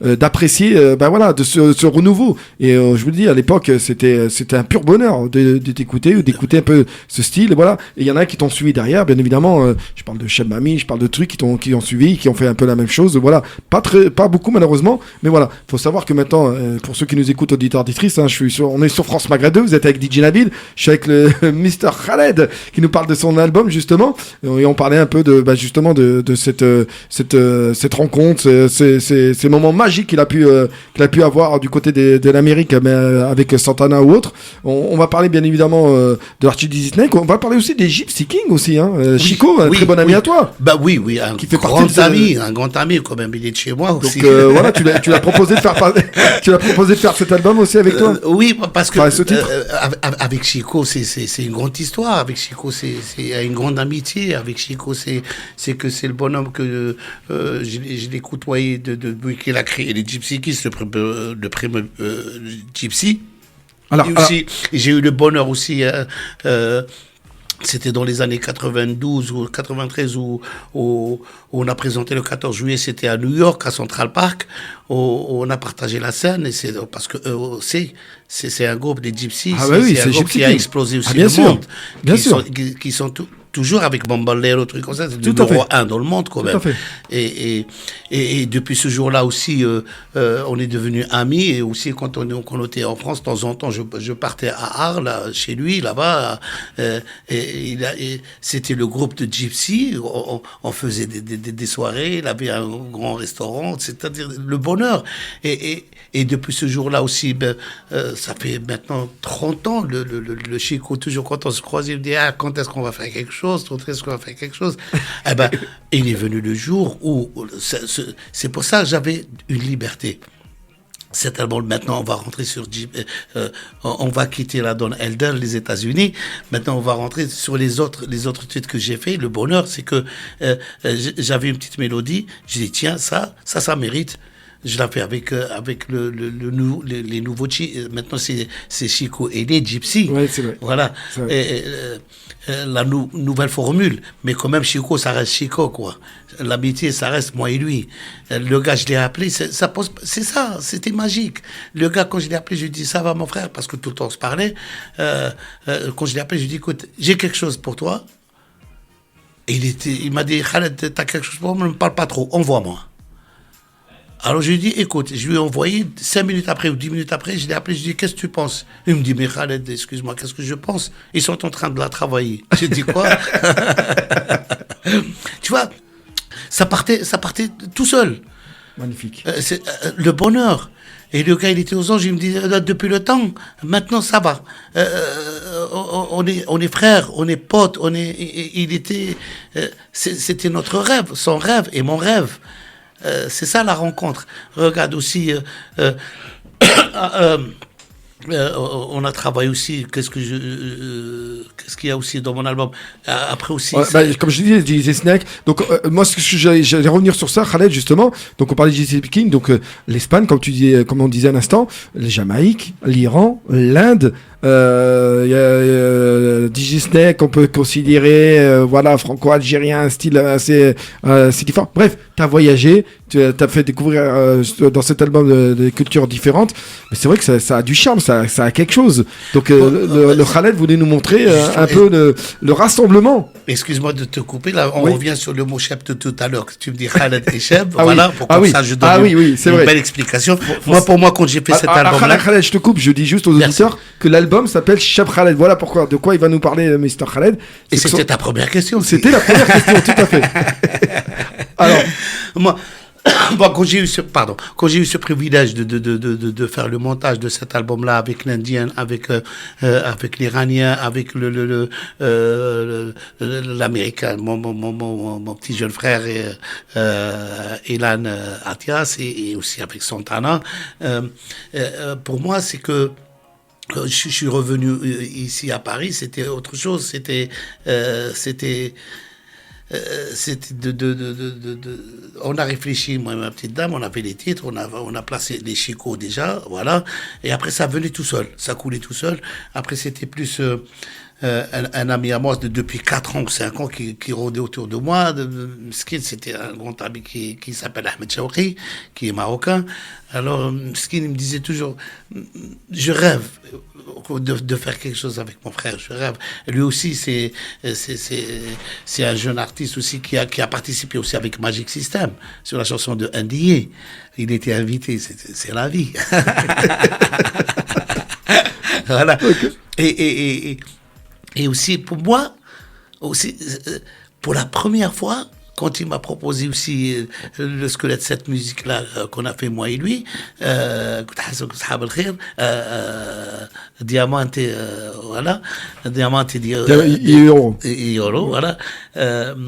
d'apprécier de ce renouveau. Et je vous le dis, à l'époque, c'était un pur bonheur de t'écouter ou d'écouter un peu ce style. Et voilà. Et il y en a qui t'ont suivi derrière, bien évidemment. Je parle de Cheb Mami, je parle de trucs qui ont suivi, qui ont fait un peu la même chose. Voilà. Pas beaucoup malheureusement, mais voilà. Faut savoir que maintenant, pour ceux qui nous écoutent, auditeurs, auditrices, on est sur France Maghreb 2. Vous êtes avec DJ Nabil. Je suis avec le Mr Khaled qui nous parle de son album justement. Et on parlait un peu justement de cette rencontre, ces moments magiques qu'il a pu avoir du côté de l'Amérique, mais avec Santana ou autre. On va parler bien évidemment de l'artiste Dizzy Snake. On va parler aussi des Gypsy Kings aussi. Chico, un très bon ami à toi.
Oui, un grand ami quand même. Il est de chez moi aussi.
Donc voilà, tu l'as proposé de faire cet album aussi avec toi.
Oui, parce que
ce titre.
avec Chico, c'est une grande histoire. Avec Chico, c'est une grande amitié. Avec Chico, c'est le bonhomme que je l'ai côtoyé depuis qu'il a créé les Gypsy Kings, le premier Gypsy. Alors, j'ai eu le bonheur aussi. C'était dans les années 92 ou 93 où on a présenté le 14 juillet, c'était à New York, à Central Park. On a partagé la scène et c'est parce que c'est un groupe des Gypsies. C'est un groupe qui a explosé aussi le monde.
Bien sûr.
Qui sont toujours avec Bambalero, truc comme ça, c'est le numéro 1 dans le monde quand même. Et depuis ce jour-là aussi, on est devenus amis. Et aussi quand on était en France, de temps en temps, je partais à Arles, chez lui, là-bas. Et c'était le groupe de Gypsy. On faisait des soirées. Il avait un grand restaurant, c'est-à-dire le bonheur. Et depuis ce jour-là aussi, ça fait maintenant 30 ans, le Chico, toujours quand on se croise, il me dit quand est-ce qu'on va faire quelque chose, il est venu le jour où c'est pour ça que j'avais une liberté. Cet album, maintenant, on va rentrer on va quitter la Don Elder, les États-Unis. Maintenant, on va rentrer sur les autres titres que j'ai fait. Le bonheur, c'est que j'avais une petite mélodie. J'ai dit tiens, ça mérite. Je l'ai fait avec les nouveaux maintenant c'est Chico et les Gypsy.
Ouais, c'est vrai.
Voilà.
C'est vrai.
La nouvelle formule, mais quand même Chico, ça reste Chico, quoi. L'amitié, ça reste moi et lui. Le gars, je l'ai appelé, c'est ça, c'était magique. Le gars, quand je l'ai appelé, je lui ai dit ça va mon frère, parce que tout le temps on se parlait. Quand je l'ai appelé, je lui ai dit écoute, j'ai quelque chose pour toi. Et il m'a dit Khaled, t'as quelque chose pour moi, ne me parle pas trop, envoie-moi. Alors je lui ai dit, écoute, je lui ai envoyé 5 minutes après ou 10 minutes après, je l'ai appelé, je lui ai dit, qu'est-ce que tu penses? Il me dit, mais Khaled, excuse-moi, qu'est-ce que je pense? Ils sont en train de la travailler. J'ai dit, quoi? Tu vois, ça partait tout seul.
Magnifique.
C'est le bonheur. Et le gars, il était aux anges, il me dit, depuis le temps, maintenant ça va. On est frères, on est potes, c'était notre rêve, son rêve et mon rêve. C'est ça la rencontre. Regarde aussi, on a travaillé aussi. Qu'est-ce qu'il y a aussi dans mon album après aussi.
Comme je disais, Dizzy Snake. Donc moi, j'allais revenir sur ça, Khaled justement. Donc on parlait de Gypsy King, donc l'Espagne, comme on disait à l'instant, la Jamaïque, l'Iran, l'Inde. Dizzy Snake, on peut considérer franco-algérien, un style assez différent. Bref, t'as voyagé, t'as fait découvrir dans cet album des cultures différentes, mais c'est vrai que ça a du charme, ça a quelque chose. Donc le Khaled voulait nous montrer un peu le rassemblement.
Excuse-moi de te couper, là on revient sur le mot Cheb de tout à l'heure, que tu me dis Khaled et Cheb, ça je donne une belle explication. Pour moi quand j'ai fait cet album-là...
Khaled, je te coupe, je dis juste aux auditeurs que l'album s'appelle Cheb Khaled. Voilà de quoi il va nous parler Mr Khaled.
Et c'était ta première question.
C'était la première question, tout à fait. Alors,
moi, quand j'ai eu ce privilège de faire le montage de cet album-là avec l'Indien, avec l'Iranien, avec l'Américain, mon petit jeune frère Ilan Atias et aussi avec Santana, pour moi c'est que je suis revenu ici à Paris, c'était autre chose, c'était on a réfléchi, moi et ma petite dame, on avait les titres, on a placé les Chico déjà, voilà, et après ça venait tout seul, ça coulait tout seul. Après c'était plus un ami à moi depuis 4 ans ou 5 ans qui rôdait autour de moi. Mskin, c'était un grand ami qui s'appelle Ahmed Chawki, qui est marocain. Alors, Mskin, il me disait toujours, je rêve de faire quelque chose avec mon frère, je rêve. Lui aussi, c'est un jeune artiste aussi qui a participé aussi avec Magic System sur la chanson de Ndié. Il était invité, c'est la vie. Voilà. Okay. Et aussi, pour moi, aussi, pour la première fois, quand il m'a proposé aussi le squelette de cette musique-là qu'on a fait moi et lui, Diamante, voilà, Diamante Euro, voilà, le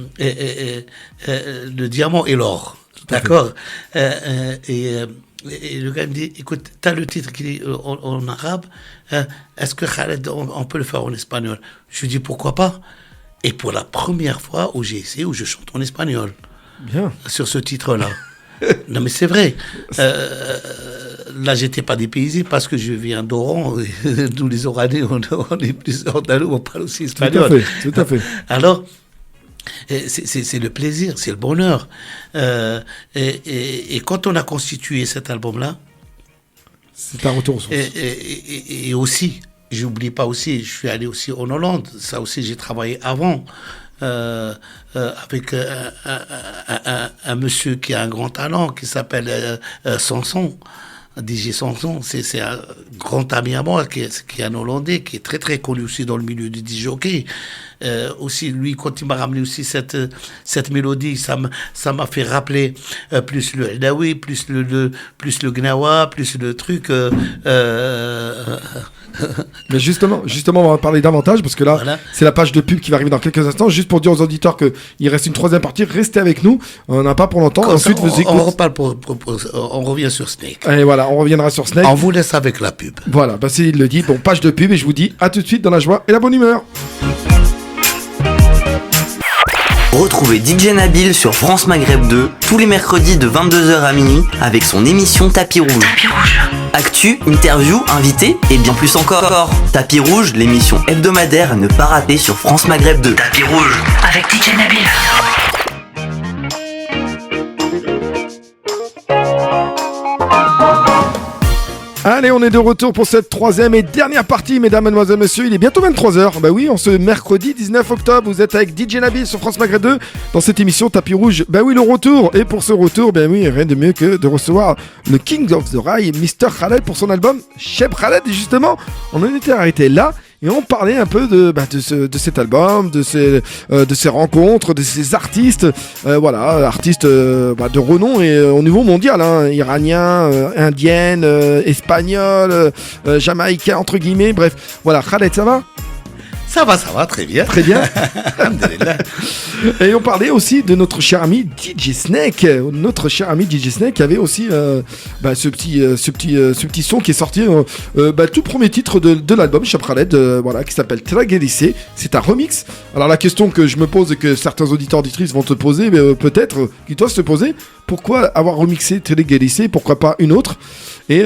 diamant et l'or, d'accord. Et le gars me dit, écoute, t'as le titre qui dit en arabe, est-ce que Khaled, on peut le faire en espagnol? Je lui dis, pourquoi pas? Et pour la première fois où j'ai essayé, où je chante en espagnol.
Bien. Sur
ce titre-là. Non, mais c'est vrai. Là, j'étais pas dépaysé parce que je viens d'Oran. Nous, les Oranais, on est plus andalous, on parle aussi espagnol.
Tout à fait.
Alors, c'est le plaisir, c'est le bonheur. Et quand on a constitué cet album-là...
C'est un retour aux sources.
Et aussi... J'oublie pas aussi, je suis allé aussi en Hollande. Ça aussi, j'ai travaillé avant avec un monsieur qui a un grand talent, qui s'appelle Sanson, DJ Sanson. C'est un grand ami à moi, qui est un Hollandais, qui est très très connu aussi dans le milieu du DJ jockey. Aussi, lui, quand il m'a ramené aussi cette mélodie, ça m'a fait rappeler plus le Dawi, plus le Gnawa, plus le truc...
Mais justement, on va en parler davantage parce que là, voilà. C'est la page de pub qui va arriver dans quelques instants. Juste pour dire aux auditeurs qu'il reste une troisième partie, restez avec nous. On n'a pas pour longtemps.
Comme ensuite, on reparle on revient sur Snake.
Et voilà, on reviendra sur Snake.
On vous laisse avec la pub.
Voilà, bah c'est il le dit. Bon, page de pub et je vous dis à tout de suite dans la joie et la bonne humeur.
Retrouvez DJ Nabil sur France Maghreb 2 tous les mercredis de 22h à minuit avec son émission Tapis Rouge. Actu, interview, invité et bien plus encore. Tapis Rouge, l'émission hebdomadaire à ne pas rater sur France Maghreb 2. Tapis Rouge avec DJ Nabil.
Allez, on est de retour pour cette troisième et dernière partie, mesdames, mademoiselles, messieurs. Il est bientôt 23h. Bah oui, en ce mercredi 19 octobre, vous êtes avec DJ Nabil sur France Maghreb 2 dans cette émission Tapis Rouge. Bah oui, le retour. Et pour ce retour, bah oui, rien de mieux que de recevoir le King of the Rail, Mr. Khaled, pour son album Cheb Khaled. Et justement, on en était arrêté là. Et on parlait un peu de cet album, de ces rencontres, de ces artistes, voilà, artistes de renom et au niveau mondial, hein, iraniens, indiennes, espagnols, jamaïcains entre guillemets, bref, voilà. Khaled, ça va ?
Ça va, très bien.
Très bien. Et on parlait aussi de notre cher ami DJ Snake. Notre cher ami DJ Snake qui avait aussi ce petit son qui est sorti, tout premier titre de l'album Cheb Khaled, voilà, qui s'appelle Traguelissé. C'est un remix. Alors la question que je me pose et que certains auditeurs auditrices vont te poser, peut-être qu'ils doivent se poser, pourquoi avoir remixé Traguelissé, pourquoi pas une autre ? Et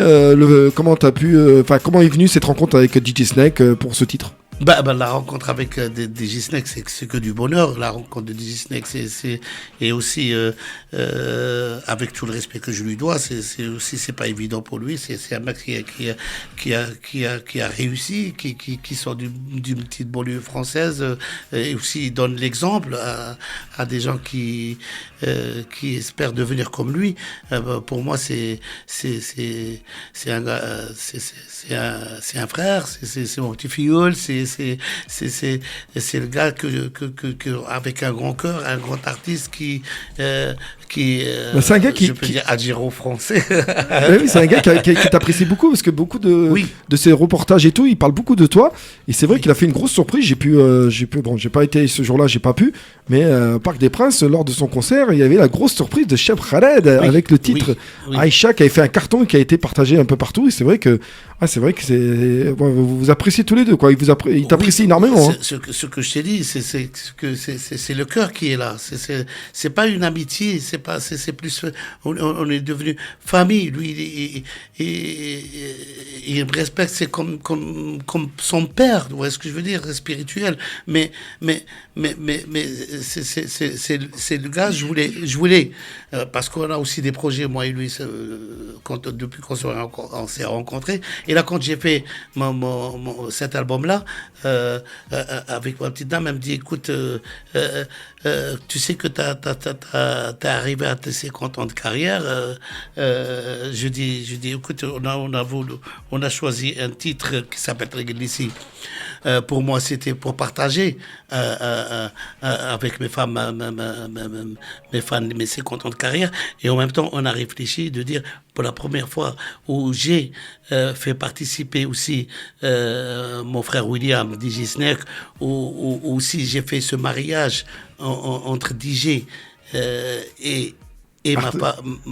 comment est venue cette rencontre avec DJ Snake pour ce titre ?
La rencontre avec DJ Snake, c'est que du bonheur. La rencontre de DJ Snake, et aussi avec tout le respect que je lui dois, c'est pas évident pour lui. C'est un mec qui a réussi, qui sort d'une petite banlieue française, et aussi il donne l'exemple à des gens qui espèrent devenir comme lui. Pour moi, c'est un frère, c'est mon petit filleul, c'est le gars que avec un grand cœur, un grand artiste qui
c'est un gars
je peux dire Adjiro français.
Oui, c'est un gars qui t'apprécie beaucoup parce que beaucoup de ses reportages et tout, il parle beaucoup de toi et c'est vrai qu'il a fait une grosse surprise. J'ai pas été ce jour-là, j'ai pas pu, mais au Parc des Princes, lors de son concert, il y avait la grosse surprise de Cheb Khaled avec le titre Aïcha qui avait fait un carton et qui a été partagé un peu partout. Et c'est vrai que vous appréciez tous les deux, quoi. il t'apprécie énormément. Hein.
Ce que je t'ai dit, c'est le cœur qui est là. C'est pas une amitié, c'est plus. On est devenu famille. Lui, il me respecte, c'est comme son père. Vous voyez ce que je veux dire, spirituel. Mais c'est le gars. Je voulais parce qu'on a aussi des projets, moi et lui, depuis qu'on s'est rencontrés. Et là, quand j'ai fait cet album-là, avec ma petite dame, elle me dit, écoute, tu sais que t'es arrivé à tes 50 ans de carrière. Je dis, écoute, on a choisi un titre qui s'appelle Regelisi. Pour moi, c'était pour partager avec mes femmes, mes fans, mes 50 ans de carrière. Et en même temps, on a réfléchi de dire, pour la première fois où j'ai fait participer aussi mon frère William, DJ Snake, où aussi j'ai fait ce mariage entre DJ et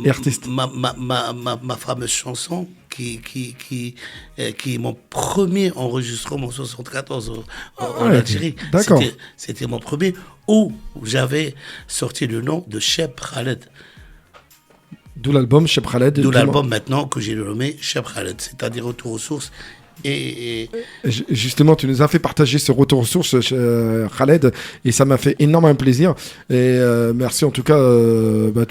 artiste.
ma fameuse chanson qui est mon premier enregistrement en 74 en Algérie.
D'accord.
C'était mon premier où j'avais sorti le nom de Cheb Khaled.
D'où l'album Cheb Khaled.
D'où l'album maintenant que j'ai nommé Cheb Khaled, c'est-à-dire Retour aux sources. Et
justement, tu nous as fait partager ce retour aux sources, Khaled, et ça m'a fait énormément plaisir. Et merci en tout cas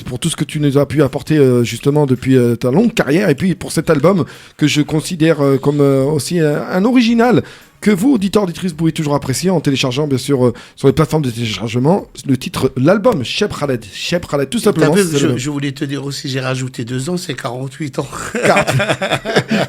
pour tout ce que tu nous as pu apporter justement depuis ta longue carrière, et puis pour cet album que je considère comme aussi un original que vous, auditeurs, auditrices, pouvez toujours apprécier en téléchargeant, bien sûr, sur les plateformes de téléchargement, le titre, l'album Cheb Khaled, tout simplement.
Je voulais te dire aussi, j'ai rajouté 2 ans, c'est 48 ans.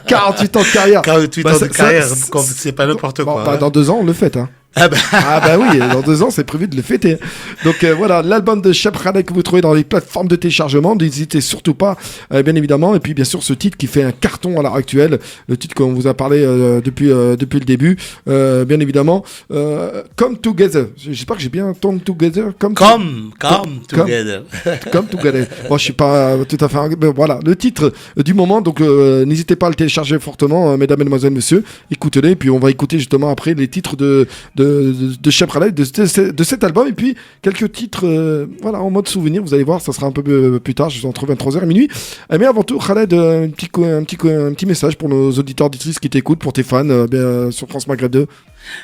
48 ans de carrière.
48 ans de carrière, c'est pas n'importe quoi.
Dans 2 ans, on le fête, hein. Ah bah oui, dans 2 ans, c'est prévu de le fêter. Donc voilà, l'album de Cheb Khaled que vous trouvez dans les plateformes de téléchargement, n'hésitez surtout pas, bien évidemment. Et puis bien sûr, ce titre qui fait un carton à l'heure actuelle, le titre qu'on vous a parlé depuis le début, bien évidemment. Come Together. J'espère que j'ai bien Come Together. Come Together. Come Together. Bon, je suis pas tout à fait. Mais voilà, le titre du moment. Donc n'hésitez pas à le télécharger fortement, mesdames, mesdemoiselles, messieurs. Écoutez-les. Et puis on va écouter justement après les titres de Cheb Khaled, de cet album, et puis quelques titres en mode souvenir. Vous allez voir, ça sera un peu plus tard, entre 23h et minuit. Mais avant tout, Khaled, un petit message pour nos auditeurs, auditrices qui t'écoutent, pour tes fans sur France Maghreb 2.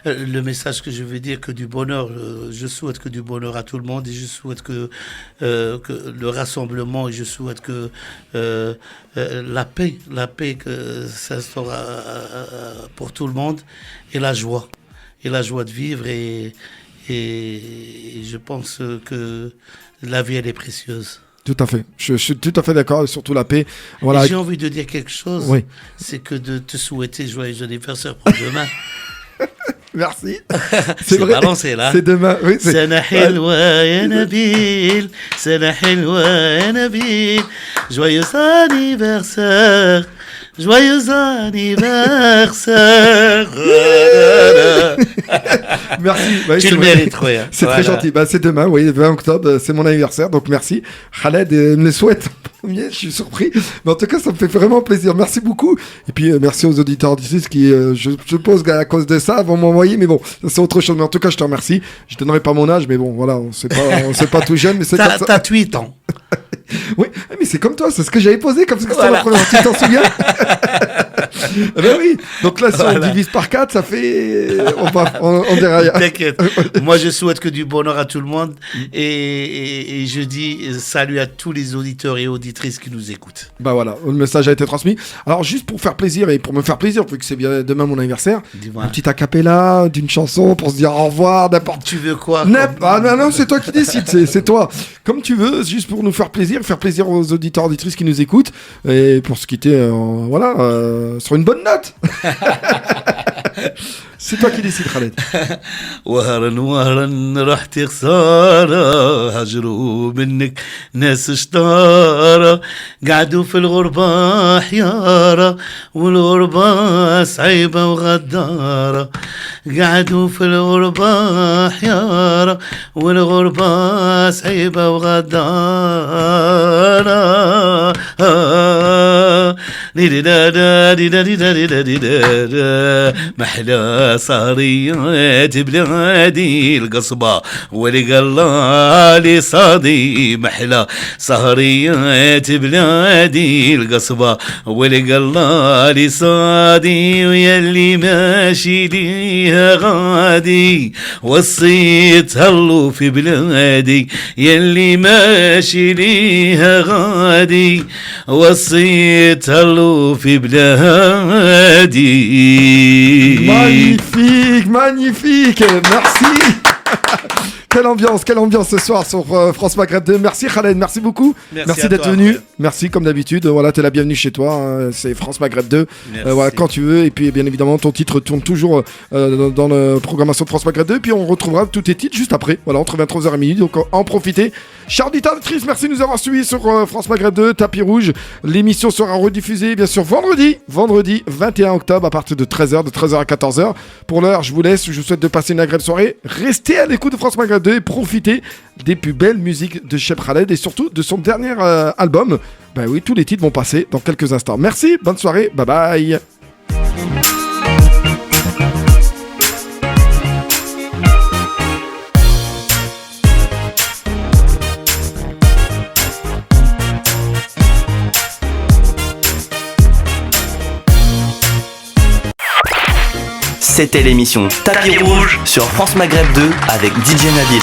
Le message que je veux dire, que du bonheur, je souhaite que du bonheur à tout le monde, et je souhaite que le rassemblement, et je souhaite que la paix que s'instaure pour tout le monde, et la joie de vivre, et je pense que la vie, elle est précieuse.
Tout à fait, je suis tout à fait d'accord, et surtout la paix. Voilà.
J'ai envie de dire quelque chose,
oui. C'est
que de te souhaiter joyeux anniversaire pour demain.
Merci.
C'est balancé là.
C'est demain. Oui,
Sana hilwa ya Nabil, Sana hilwa ya Nabil, joyeux anniversaire. Joyeux anniversaire.
Merci.
Tu le mérites, oui.
C'est très gentil. C'est demain, oui, 20 octobre, c'est mon anniversaire, donc merci. Khaled me le souhaite. Je suis surpris. Mais en tout cas, ça me fait vraiment plaisir. Merci beaucoup. Et puis, merci aux auditeurs d'ici qui, je suppose à cause de ça, vont m'envoyer. Mais bon, c'est autre chose. Mais en tout cas, je te remercie. Je ne donnerai pas mon âge, mais bon, voilà, on sait pas tout jeune. Mais c'est comme ça.
T'as 8 ans.
Oui, mais c'est comme toi, c'est ce que j'avais posé, comme ça, c'était la première. Tu t'en souviens? Ben oui, donc là, si on divise par 4, ça fait. On dirait rien.
T'inquiète. Moi, je souhaite que du bonheur à tout le monde, et je dis salut à tous les auditeurs et auditrices qui nous écoutent.
Bah voilà, le message a été transmis. Alors, juste pour faire plaisir, et pour me faire plaisir, vu que c'est bien demain mon anniversaire, un petit acapella d'une chanson pour se dire au revoir, n'importe.
Tu veux quoi?
Non, c'est toi qui décides, c'est toi. Comme tu veux, juste pour nous faire plaisir aux auditeurs auditrices qui nous écoutent, et pour se quitter sur une bonne note. C'est toi qui décides, Khaled.
وهرا رحت خسارة هجروا منك ناس شطارة قعدوا في الغربة حيارة والغربة صعيبة وغدارة قعدوا في الغربة حيارة والغربة صعيبة وغدارة
محلى صاريات بلادي القصبة ولقى الله لي صادي محلى صهريات بلادي القصبة ولقى الله لي صادي ويلي ماشي ليها غادي وصيت هلو في بلادي يلي ماشي ليها غادي وصيت هلو في بلادي.
Magnifique, merci. Quelle ambiance ce soir sur France Maghreb 2. Merci Khaled, merci beaucoup. Merci d'être venu. Après. Merci comme d'habitude. Voilà, t'es la bienvenue chez toi. Hein. C'est France Maghreb 2. Voilà, quand tu veux. Et puis bien évidemment, ton titre tourne toujours dans la programmation de France Maghreb 2. Et puis on retrouvera tous tes titres juste après. Voilà, entre 23h et minuit. Donc en profitez. Chers auditeurs, merci de nous avoir suivis sur France Maghreb 2, Tapis Rouge. L'émission sera rediffusée bien sûr vendredi 21 octobre à partir de 13h, de 13h à 14h. Pour l'heure, je vous laisse. Je vous souhaite de passer une agréable soirée. Restez à l'écoute de France Maghreb 2 et profitez des plus belles musiques de Cheb Khaled et surtout de son dernier album. Ben oui, tous les titres vont passer dans quelques instants. Merci, bonne soirée, bye bye.
C'était l'émission Tapis Rouge sur France Maghreb 2 avec DJ Nabil.